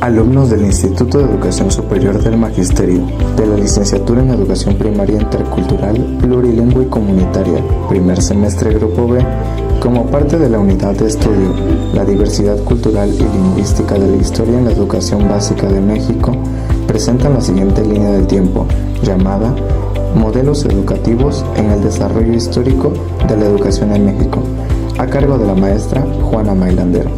Alumnos del Instituto de Educación Superior del Magisterio, de la Licenciatura en Educación Primaria Intercultural, Plurilingüe y Comunitaria, primer semestre Grupo B, como parte de la unidad de estudio, la diversidad cultural y lingüística de la historia en la educación básica de México, presentan la siguiente línea del tiempo, llamada Modelos educativos en el desarrollo histórico de la educación en México, a cargo de la maestra Juana Mailandero.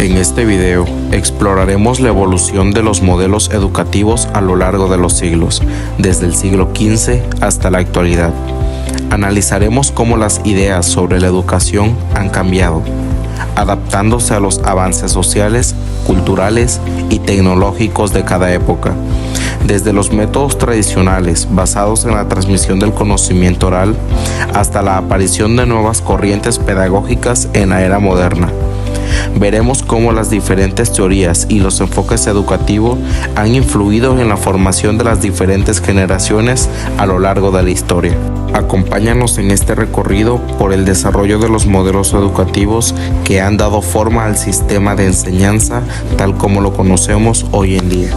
En este video exploraremos la evolución de los modelos educativos a lo largo de los siglos, desde el siglo XV hasta la actualidad. Analizaremos cómo las ideas sobre la educación han cambiado, adaptándose a los avances sociales, culturales y tecnológicos de cada época. Desde los métodos tradicionales basados en la transmisión del conocimiento oral hasta la aparición de nuevas corrientes pedagógicas en la era moderna. Veremos cómo las diferentes teorías y los enfoques educativos han influido en la formación de las diferentes generaciones a lo largo de la historia. Acompáñanos en este recorrido por el desarrollo de los modelos educativos que han dado forma al sistema de enseñanza tal como lo conocemos hoy en día.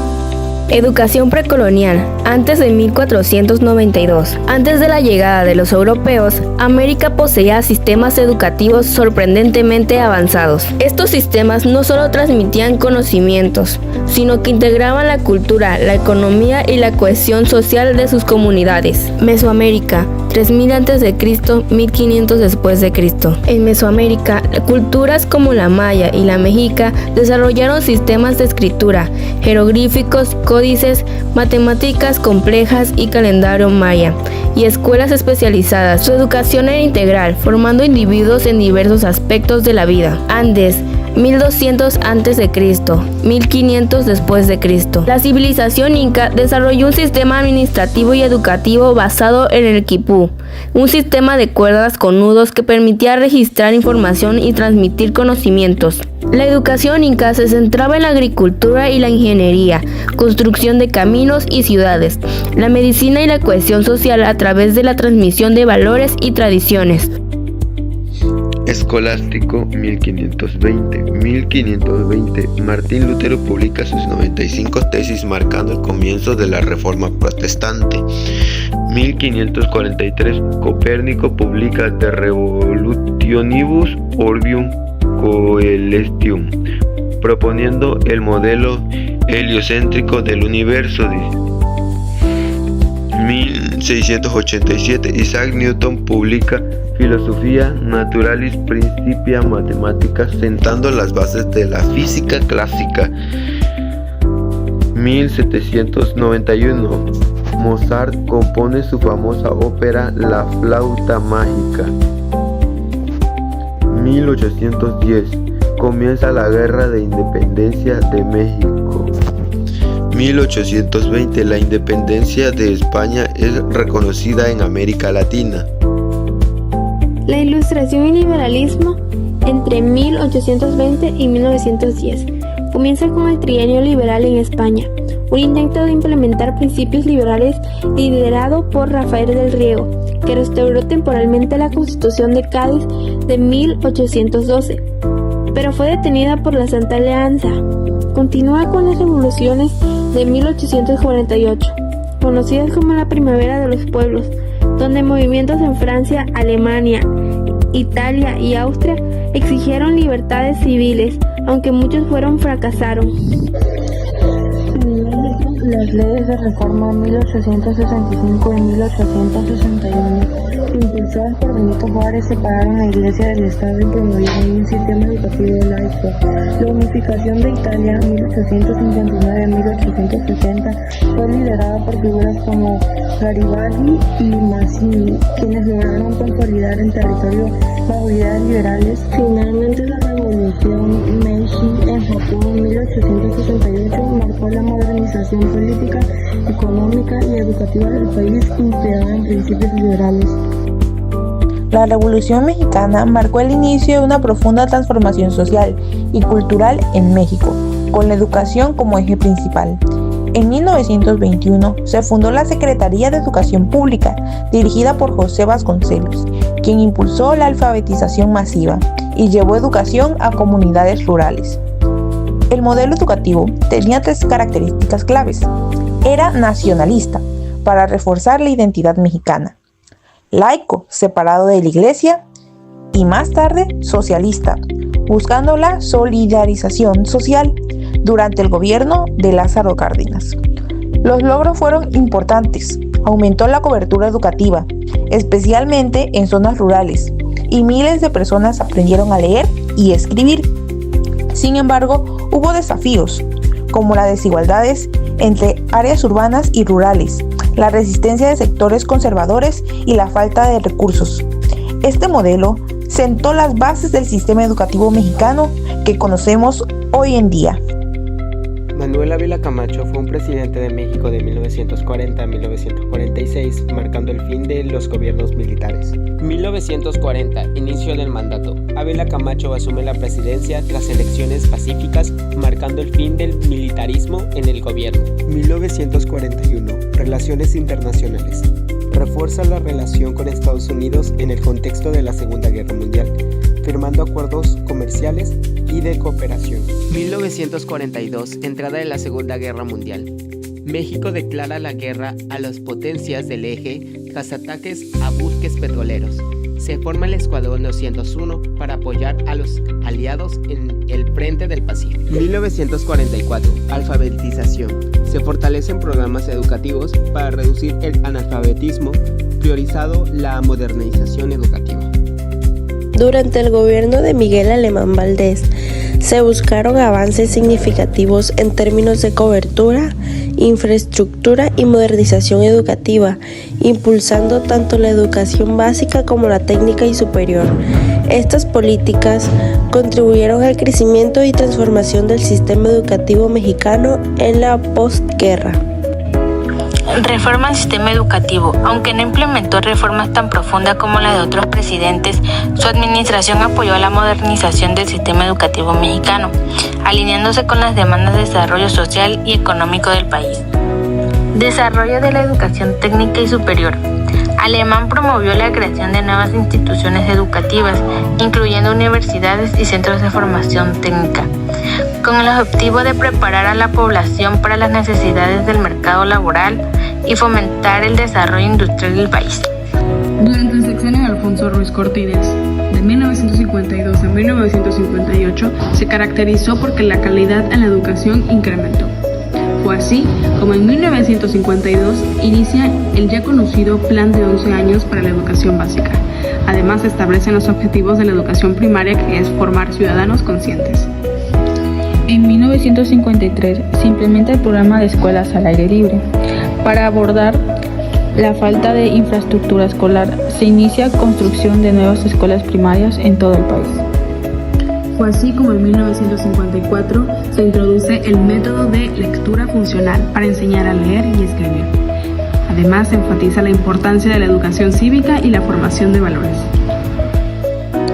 Educación precolonial, antes de 1492. Antes de la llegada de los europeos, América poseía sistemas educativos sorprendentemente avanzados. Estos sistemas no solo transmitían conocimientos, sino que integraban la cultura, la economía y la cohesión social de sus comunidades. Mesoamérica, 3000 a.C., 1500 después de Cristo. En Mesoamérica, culturas como la maya y la mexica desarrollaron sistemas de escritura, jeroglíficos, códices, matemáticas complejas y calendario maya, y escuelas especializadas. Su educación era integral, formando individuos en diversos aspectos de la vida. Andes, 1200 a.C., 1500 después de Cristo. La civilización inca desarrolló un sistema administrativo y educativo basado en el quipú, un sistema de cuerdas con nudos que permitía registrar información y transmitir conocimientos. La educación inca se centraba en la agricultura y la ingeniería, construcción de caminos y ciudades, la medicina y la cohesión social a través de la transmisión de valores y tradiciones. Escolástico 1520. Martín Lutero publica sus 95 tesis marcando el comienzo de la Reforma Protestante. 1543. Copérnico publica De Revolutionibus Orbium Coelestium, proponiendo el modelo heliocéntrico del universo. 1687. Isaac Newton publica Philosophia Naturalis Principia Mathematica, sentando las bases de la física clásica. 1791. Mozart compone su famosa ópera La Flauta Mágica. 1810. Comienza la Guerra de Independencia de México. 1820. La independencia de España es reconocida en América Latina. La Ilustración y liberalismo entre 1820 y 1910. Comienza con el trienio liberal en España, un intento de implementar principios liberales liderado por Rafael del Riego, que restauró temporalmente la Constitución de Cádiz de 1812, pero fue detenida por la Santa Alianza. Continúa con las revoluciones de 1848, conocidas como la Primavera de los Pueblos, donde movimientos en Francia, Alemania, Italia y Austria exigieron libertades civiles, aunque muchos fracasaron. Las leyes de reforma 1865 y 1861, impulsadas por Benito Juárez, separaron la Iglesia del Estado y promovieron un sistema educativo laico. La unificación de Italia 1859-1860 fue liderada por figuras como Garibaldi y Mazzini, quienes lograron consolidar el territorio bajo ideas liberales. Finalmente, la revolución Meiji en Japón 1868 marcó la modernización política, económica y educativa del país, inspirada en principios liberales. La Revolución Mexicana marcó el inicio de una profunda transformación social y cultural en México, con la educación como eje principal. En 1921 se fundó la Secretaría de Educación Pública, dirigida por José Vasconcelos, quien impulsó la alfabetización masiva y llevó educación a comunidades rurales. El modelo educativo tenía 3 características claves. Era nacionalista, para reforzar la identidad mexicana; laico, separado de la iglesia; y más tarde, socialista, buscando la solidarización social durante el gobierno de Lázaro Cárdenas. Los logros fueron importantes. Aumentó la cobertura educativa, especialmente en zonas rurales, y miles de personas aprendieron a leer y escribir. Sin embargo, hubo desafíos, como las desigualdades entre áreas urbanas y rurales, la resistencia de sectores conservadores y la falta de recursos. Este modelo sentó las bases del sistema educativo mexicano que conocemos hoy en día. Manuel Ávila Camacho fue un presidente de México de 1940 a 1946, marcando el fin de los gobiernos militares. 1940, inicio del mandato. Ávila Camacho asume la presidencia tras elecciones pacíficas, marcando el fin del militarismo en el gobierno. 1941, relaciones internacionales. Refuerza la relación con Estados Unidos en el contexto de la Segunda Guerra Mundial, firmando acuerdos comerciales y de cooperación. 1942, entrada de la Segunda Guerra Mundial. México declara la guerra a las potencias del eje tras ataques a buques petroleros. Se forma el Escuadrón 201 para apoyar a los aliados en el frente del Pacífico. 1944, alfabetización. Se fortalecen programas educativos para reducir el analfabetismo, priorizado la modernización educativa. Durante el gobierno de Miguel Alemán Valdés, se buscaron avances significativos en términos de cobertura, infraestructura y modernización educativa, impulsando tanto la educación básica como la técnica y superior. Estas políticas contribuyeron al crecimiento y transformación del sistema educativo mexicano en la posguerra. Reforma al sistema educativo. Aunque no implementó reformas tan profundas como las de otros presidentes, su administración apoyó la modernización del sistema educativo mexicano, alineándose con las demandas de desarrollo social y económico del país. Desarrollo de la educación técnica y superior. Alemán promovió la creación de nuevas instituciones educativas, incluyendo universidades y centros de formación técnica, con el objetivo de preparar a la población para las necesidades del mercado laboral y fomentar el desarrollo industrial del país. Durante el sexenio de Alfonso Ruiz Cortines, de 1952 a 1958, se caracterizó porque la calidad en la educación incrementó. Fue así como en 1952 inicia el ya conocido Plan de 11 años para la educación básica. Además, se establecen los objetivos de la educación primaria, que es formar ciudadanos conscientes. En 1953 se implementa el programa de escuelas al aire libre. Para abordar la falta de infraestructura escolar, se inicia construcción de nuevas escuelas primarias en todo el país. Fue así como en 1954 se introduce el método de lectura funcional para enseñar a leer y escribir. Además, se enfatiza la importancia de la educación cívica y la formación de valores.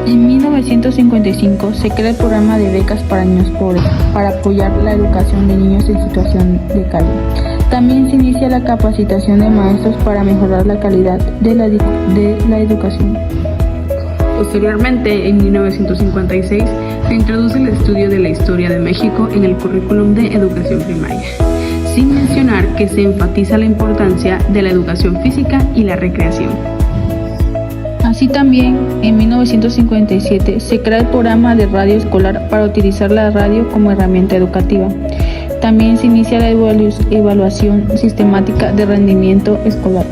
En 1955 se crea el programa de becas para niños pobres para apoyar la educación de niños en situación de calle. También se inicia la capacitación de maestros para mejorar la calidad de la educación. Posteriormente, en 1956, se introduce el estudio de la historia de México en el currículum de educación primaria, sin mencionar que se enfatiza la importancia de la educación física y la recreación. Así también, en 1957 se crea el programa de radio escolar para utilizar la radio como herramienta educativa. También se inicia la evaluación sistemática de rendimiento escolar.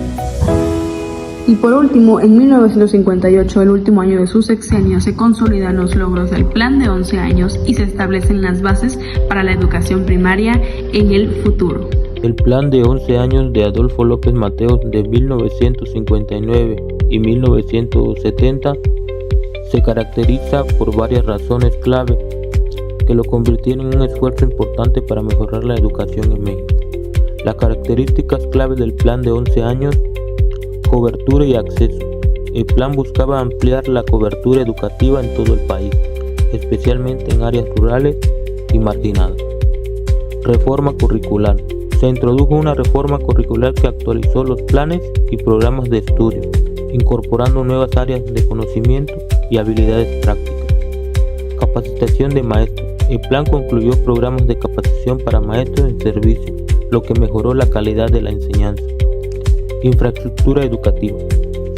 Y por último, en 1958, el último año de su sexenio, se consolidan los logros del Plan de 11 años y se establecen las bases para la educación primaria en el futuro. El Plan de 11 años de Adolfo López Mateos de 1959 y 1970 se caracteriza por varias razones clave que lo convirtieron en un esfuerzo importante para mejorar la educación en México. Las características clave del Plan de 11 años: cobertura y acceso. El plan buscaba ampliar la cobertura educativa en todo el país, especialmente en áreas rurales y marginadas. Reforma curricular. Se introdujo una reforma curricular que actualizó los planes y programas de estudio, incorporando nuevas áreas de conocimiento y habilidades prácticas. Capacitación de maestros. El plan concluyó programas de capacitación para maestros en servicio, lo que mejoró la calidad de la enseñanza. Infraestructura educativa.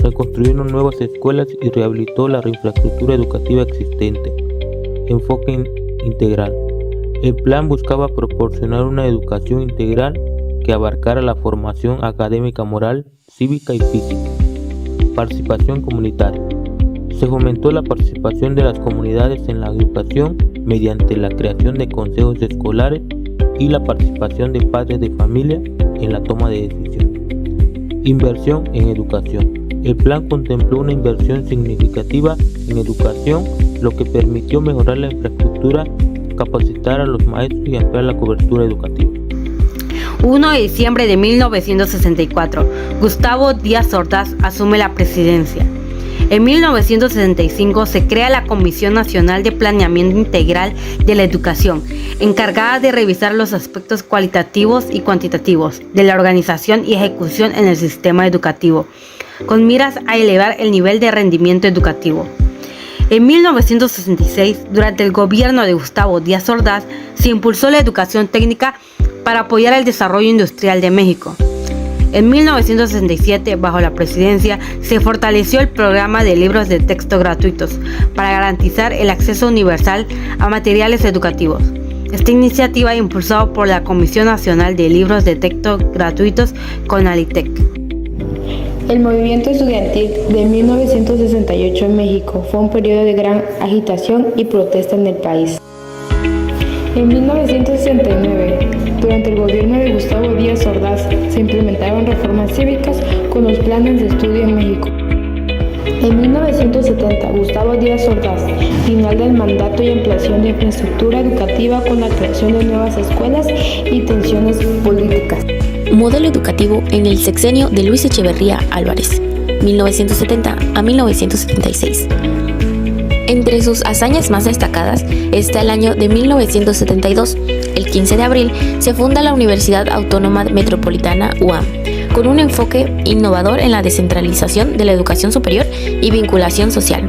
Se construyeron nuevas escuelas y rehabilitó la infraestructura educativa existente. Enfoque integral. El plan buscaba proporcionar una educación integral que abarcara la formación académica, moral, cívica y física. Participación comunitaria. Se fomentó la participación de las comunidades en la educación mediante la creación de consejos escolares y la participación de padres de familia en la toma de decisiones. Inversión en educación. El plan contempló una inversión significativa en educación, lo que permitió mejorar la infraestructura, capacitar a los maestros y ampliar la cobertura educativa. 1 de diciembre de 1964, Gustavo Díaz Ordaz asume la presidencia. En 1965 se crea la Comisión Nacional de Planeamiento Integral de la Educación, encargada de revisar los aspectos cualitativos y cuantitativos de la organización y ejecución en el sistema educativo, con miras a elevar el nivel de rendimiento educativo. En 1966, durante el gobierno de Gustavo Díaz Ordaz, se impulsó la educación técnica para apoyar el desarrollo industrial de México. En 1967, bajo la presidencia, se fortaleció el programa de libros de texto gratuitos para garantizar el acceso universal a materiales educativos. Esta iniciativa impulsada por la Comisión Nacional de Libros de Texto Gratuitos, CONALITEC. El movimiento estudiantil de 1968 en México fue un periodo de gran agitación y protesta en el país. En 1969, durante el gobierno de Gustavo Díaz Ordaz, se implementaron reformas cívicas con los planes de estudio en México. En 1970, Gustavo Díaz Ordaz, final del mandato y ampliación de infraestructura educativa con la creación de nuevas escuelas y tensiones políticas. Modelo educativo en el sexenio de Luis Echeverría Álvarez, 1970 a 1976. Entre sus hazañas más destacadas está el año de 1972. El 15 de abril se funda la Universidad Autónoma Metropolitana UAM, con un enfoque innovador en la descentralización de la educación superior y vinculación social.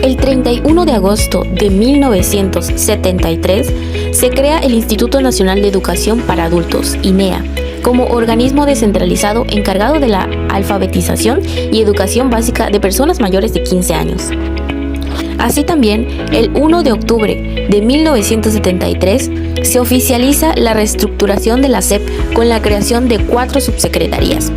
El 31 de agosto de 1973 se crea el Instituto Nacional de Educación para Adultos, INEA, como organismo descentralizado encargado de la alfabetización y educación básica de personas mayores de 15 años. Así también, el 1 de octubre de 1973 se oficializa la reestructuración de la SEP con la creación de 4 subsecretarías: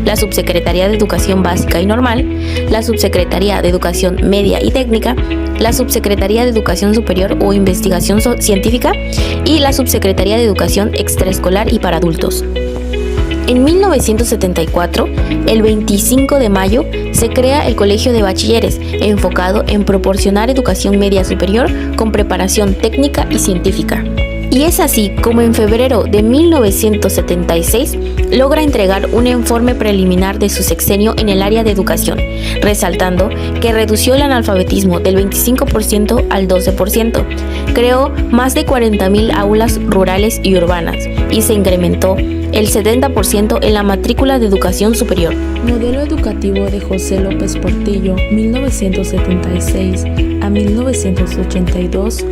la Subsecretaría de Educación Básica y Normal, la Subsecretaría de Educación Media y Técnica, la Subsecretaría de Educación Superior o Investigación Científica y la Subsecretaría de Educación Extraescolar y para Adultos. En 1974, el 25 de mayo, se crea el Colegio de Bachilleres, enfocado en proporcionar educación media superior con preparación técnica y científica. Y es así como en febrero de 1976 logra entregar un informe preliminar de su sexenio en el área de educación, resaltando que redució el analfabetismo del 25% al 12%, creó más de 40,000 aulas rurales y urbanas y se incrementó el 70% en la matrícula de educación superior. Modelo educativo de José López Portillo, 1976 a 1982,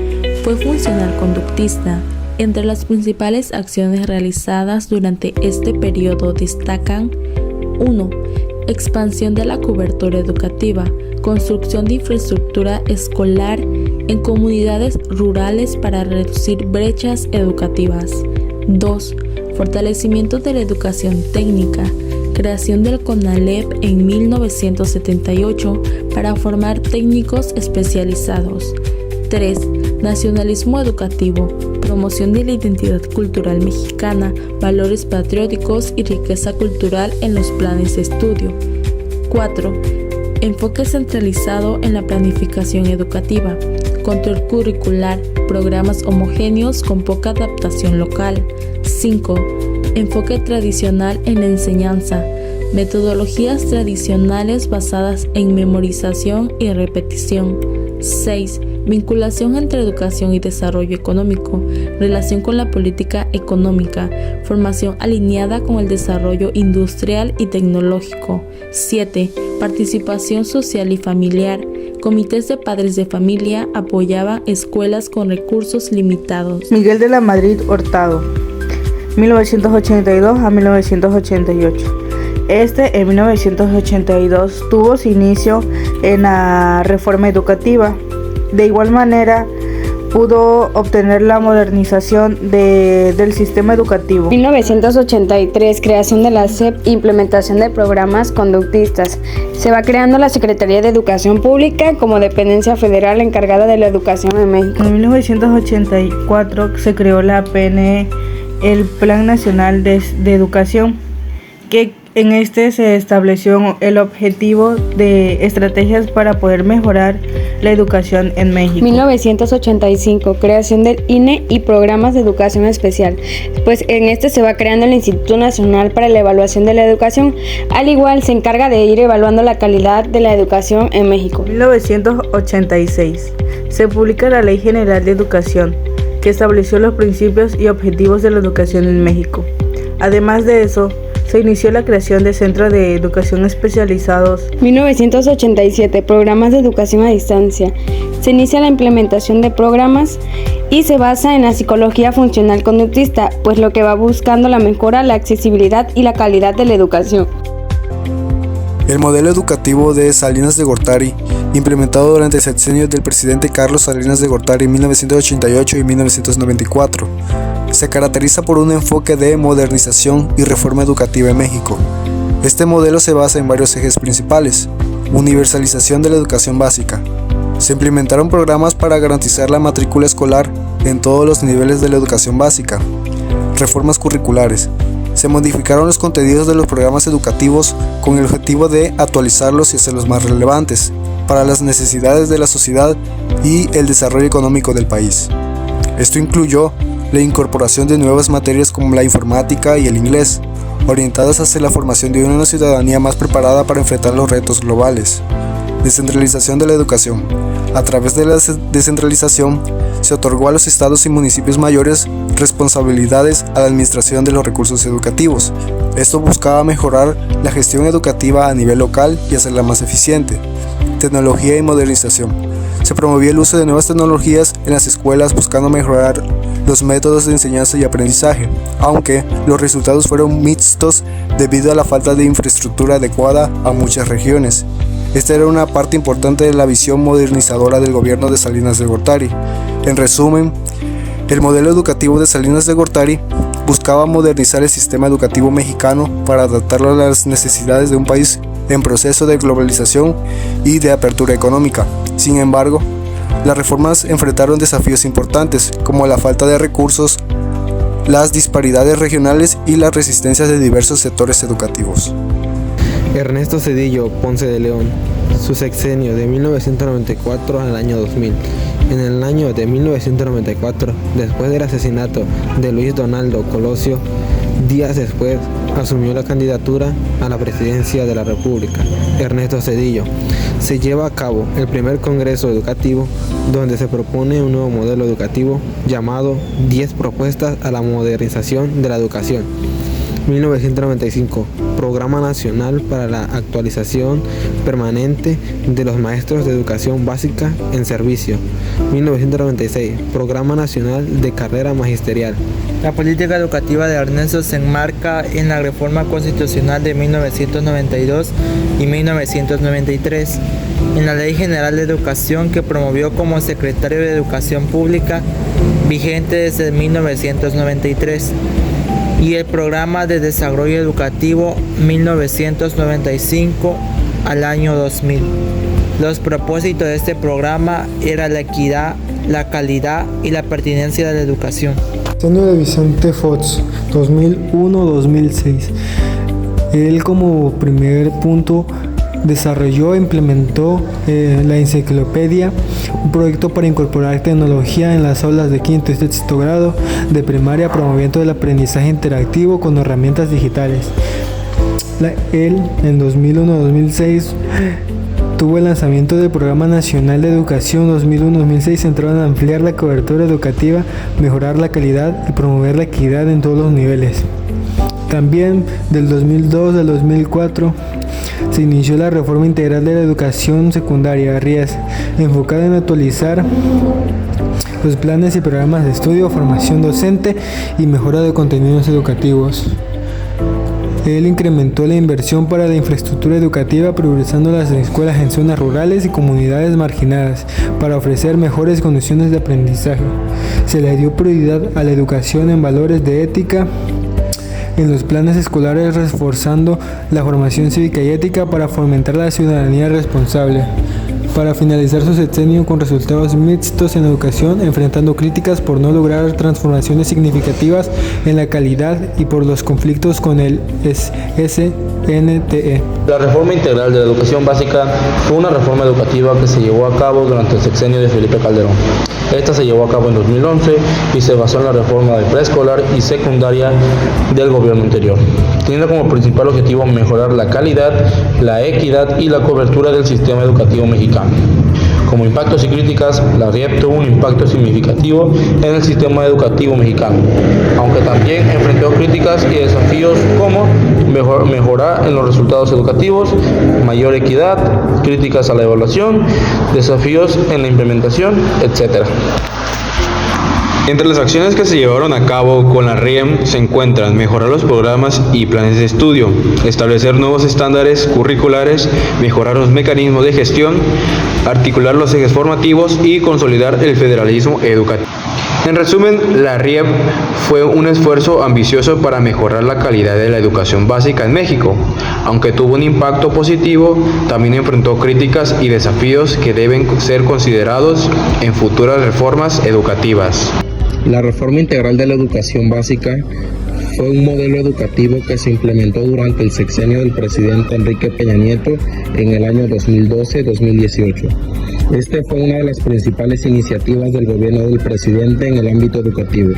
fue funcional conductista. Entre las principales acciones realizadas durante este periodo destacan: 1. Expansión de la cobertura educativa, construcción de infraestructura escolar en comunidades rurales para reducir brechas educativas. 2. Fortalecimiento de la educación técnica, creación del CONALEP en 1978 para formar técnicos especializados. 3. Nacionalismo educativo, promoción de la identidad cultural mexicana, valores patrióticos y riqueza cultural en los planes de estudio. 4. Enfoque centralizado en la planificación educativa, control curricular, programas homogéneos con poca adaptación local. 5. Enfoque tradicional en la enseñanza, metodologías tradicionales basadas en memorización y repetición. 6. Vinculación entre educación y desarrollo económico, relación con la política económica, formación alineada con el desarrollo industrial y tecnológico. 7. Participación social y familiar, comités de padres de familia apoyaban escuelas con recursos limitados. Miguel de la Madrid Hurtado, 1982 a 1988. En 1982 tuvo su inicio en la reforma educativa. De igual manera, pudo obtener la modernización del sistema educativo. 1983, creación de la SEP, implementación de programas conductistas. Se va creando la Secretaría de Educación Pública como dependencia federal encargada de la educación en México. En 1984 se creó la PNE, el Plan Nacional de Educación, que en este se estableció el objetivo de estrategias para poder mejorar la educación en México. 1985, creación del INE y programas de educación especial. Pues en este se va creando el Instituto Nacional para la Evaluación de la Educación. Al igual se encarga de ir evaluando la calidad de la educación en México. 1986, se publica la Ley General de Educación, que estableció los principios y objetivos de la educación en México. Además de eso, se inició la creación de centros de educación especializados. 1987, programas de educación a distancia. Se inicia la implementación de programas y se basa en la psicología funcional conductista, pues lo que va buscando la mejora, la accesibilidad y la calidad de la educación. El modelo educativo de Salinas de Gortari, implementado durante el sexenio del presidente Carlos Salinas de Gortari en 1988 y 1994, se caracteriza por un enfoque de modernización y reforma educativa en México. Este modelo se basa en varios ejes principales. Universalización de la educación básica. Se implementaron programas para garantizar la matrícula escolar en todos los niveles de la educación básica. Reformas curriculares. Se modificaron los contenidos de los programas educativos con el objetivo de actualizarlos y hacerlos más relevantes para las necesidades de la sociedad y el desarrollo económico del país. Esto incluyó la incorporación de nuevas materias como la informática y el inglés, orientadas hacia la formación de una ciudadanía más preparada para enfrentar los retos globales. Descentralización de la educación. A través de la descentralización, se otorgó a los estados y municipios mayores responsabilidades a la administración de los recursos educativos. Esto buscaba mejorar la gestión educativa a nivel local y hacerla más eficiente. Tecnología y modernización. Se promovía el uso de nuevas tecnologías en las escuelas buscando mejorar los métodos de enseñanza y aprendizaje, aunque los resultados fueron mixtos debido a la falta de infraestructura adecuada a muchas regiones. Esta era una parte importante de la visión modernizadora del gobierno de Salinas de Gortari. En resumen, el modelo educativo de Salinas de Gortari buscaba modernizar el sistema educativo mexicano para adaptarlo a las necesidades de un país en proceso de globalización y de apertura económica. Sin embargo, las reformas enfrentaron desafíos importantes, como la falta de recursos, las disparidades regionales y las resistencias de diversos sectores educativos. Ernesto Zedillo Ponce de León, su sexenio de 1994 al año 2000. En el año de 1994, después del asesinato de Luis Donaldo Colosio, días después asumió la candidatura a la presidencia de la República. Ernesto Zedillo. Se lleva a cabo el primer congreso educativo donde se propone un nuevo modelo educativo llamado 10 propuestas a la modernización de la educación. 1995, Programa Nacional para la Actualización Permanente de los Maestros de Educación Básica en Servicio. 1996, Programa Nacional de Carrera Magisterial. La política educativa de Ernesto se enmarca en la Reforma Constitucional de 1992 y 1993, en la Ley General de Educación que promovió como secretario de Educación Pública, vigente desde 1993, y el Programa de Desarrollo Educativo 1995 al año 2000. Los propósitos de este programa eran la equidad, la calidad y la pertinencia de la educación. Sexenio de Vicente Fox, 2001-2006. Él como primer punto desarrolló e implementó la enciclopedia, un proyecto para incorporar tecnología en las aulas de quinto y sexto grado de primaria, promoviendo el aprendizaje interactivo con herramientas digitales. Él en 2001-2006 tuvo el lanzamiento del Programa Nacional de Educación 2001-2006, centrado en ampliar la cobertura educativa, mejorar la calidad y promover la equidad en todos los niveles. También del 2002 al 2004 se inició la reforma integral de la educación secundaria, RIES, enfocada en actualizar los planes y programas de estudio, formación docente y mejora de contenidos educativos. Él incrementó la inversión para la infraestructura educativa, priorizando las escuelas en zonas rurales y comunidades marginadas para ofrecer mejores condiciones de aprendizaje. Se le dio prioridad a la educación en valores de ética en los planes escolares, reforzando la formación cívica y ética para fomentar la ciudadanía responsable. Para finalizar su sexenio con resultados mixtos en educación, enfrentando críticas por no lograr transformaciones significativas en la calidad y por los conflictos con el SNTE. La reforma integral de la educación básica fue una reforma educativa que se llevó a cabo durante el sexenio de Felipe Calderón. Esta se llevó a cabo en 2011 y se basó en la reforma de preescolar y secundaria del gobierno anterior. Tiene como principal objetivo mejorar la calidad, la equidad y la cobertura del sistema educativo mexicano. Como impactos y críticas, la RIEP tuvo un impacto significativo en el sistema educativo mexicano, aunque también enfrentó críticas y desafíos como mejorar en los resultados educativos, mayor equidad, críticas a la evaluación, desafíos en la implementación, etc. Entre las acciones que se llevaron a cabo con la RIEM se encuentran mejorar los programas y planes de estudio, establecer nuevos estándares curriculares, mejorar los mecanismos de gestión, articular los ejes formativos y consolidar el federalismo educativo. En resumen, la RIEP fue un esfuerzo ambicioso para mejorar la calidad de la educación básica en México. Aunque tuvo un impacto positivo, también enfrentó críticas y desafíos que deben ser considerados en futuras reformas educativas. La reforma integral de la educación básica fue un modelo educativo que se implementó durante el sexenio del presidente Enrique Peña Nieto en el año 2012-2018. Este fue una de las principales iniciativas del gobierno del presidente en el ámbito educativo.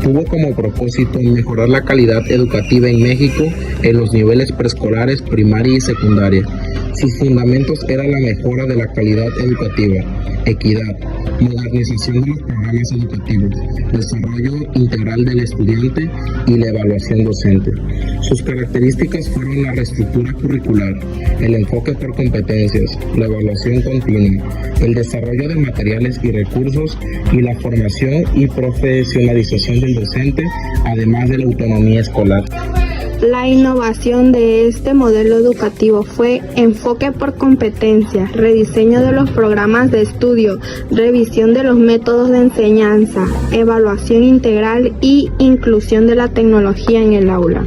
Tuvo como propósito mejorar la calidad educativa en México en los niveles preescolares, primaria y secundaria. Sus fundamentos eran la mejora de la calidad educativa, equidad, modernización de los programas educativos, desarrollo integral del estudiante y la evaluación docente. Sus características fueron la reestructura curricular, el enfoque por competencias, la evaluación continua, el desarrollo de materiales y recursos y la formación y profesionalización del docente, además de la autonomía escolar. La innovación de este modelo educativo fue enfoque por competencias, rediseño de los programas de estudio, revisión de los métodos de enseñanza, evaluación integral y inclusión de la tecnología en el aula.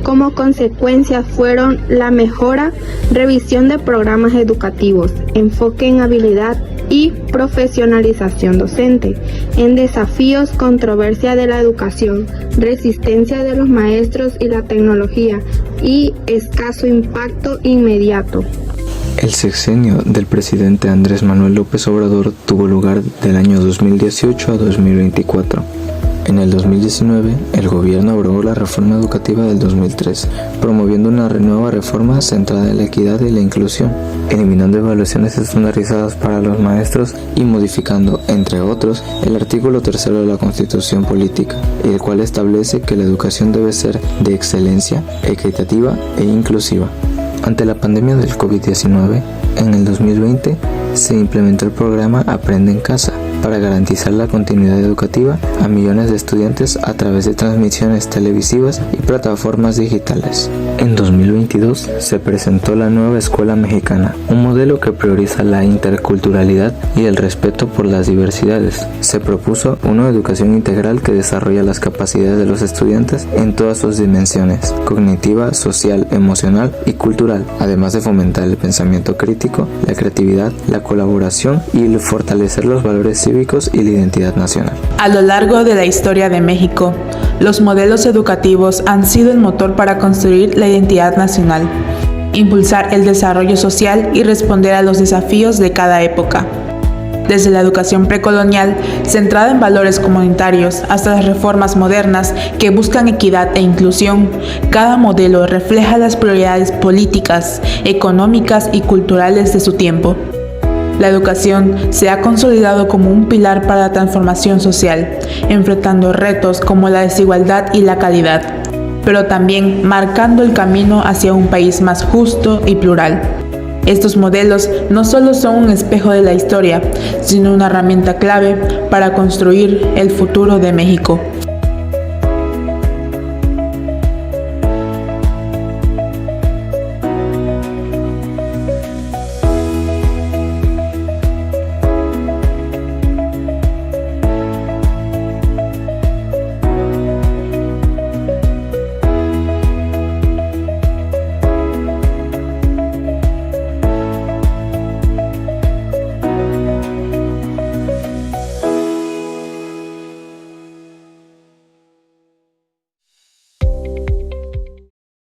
Como consecuencia fueron la mejora, revisión de programas educativos, enfoque en habilidad y profesionalización docente, en desafíos, controversia de la educación, resistencia de los maestros y la tecnología y escaso impacto inmediato. El sexenio del presidente Andrés Manuel López Obrador tuvo lugar del año 2018 a 2024. En el 2019, el gobierno aprobó la reforma educativa del 2003, promoviendo una nueva reforma centrada en la equidad y la inclusión, eliminando evaluaciones estandarizadas para los maestros y modificando, entre otros, el artículo 3 de la Constitución Política, el cual establece que la educación debe ser de excelencia, equitativa e inclusiva. Ante la pandemia del COVID-19, en el 2020 se implementó el programa Aprende en Casa, para garantizar la continuidad educativa a millones de estudiantes a través de transmisiones televisivas y plataformas digitales. En 2022 se presentó la nueva Escuela Mexicana, un modelo que prioriza la interculturalidad y el respeto por las diversidades. Se propuso una educación integral que desarrolla las capacidades de los estudiantes en todas sus dimensiones, cognitiva, social, emocional y cultural, además de fomentar el pensamiento crítico, la creatividad, la colaboración y el fortalecer los valores cívicos y la identidad nacional. A lo largo de la historia de México, los modelos educativos han sido el motor para construir la identidad nacional, impulsar el desarrollo social y responder a los desafíos de cada época. Desde la educación precolonial, centrada en valores comunitarios, hasta las reformas modernas que buscan equidad e inclusión, cada modelo refleja las prioridades políticas, económicas y culturales de su tiempo. La educación se ha consolidado como un pilar para la transformación social, enfrentando retos como la desigualdad y la calidad. pero también marcando el camino hacia un país más justo y plural. Estos modelos no solo son un espejo de la historia, sino una herramienta clave para construir el futuro de México.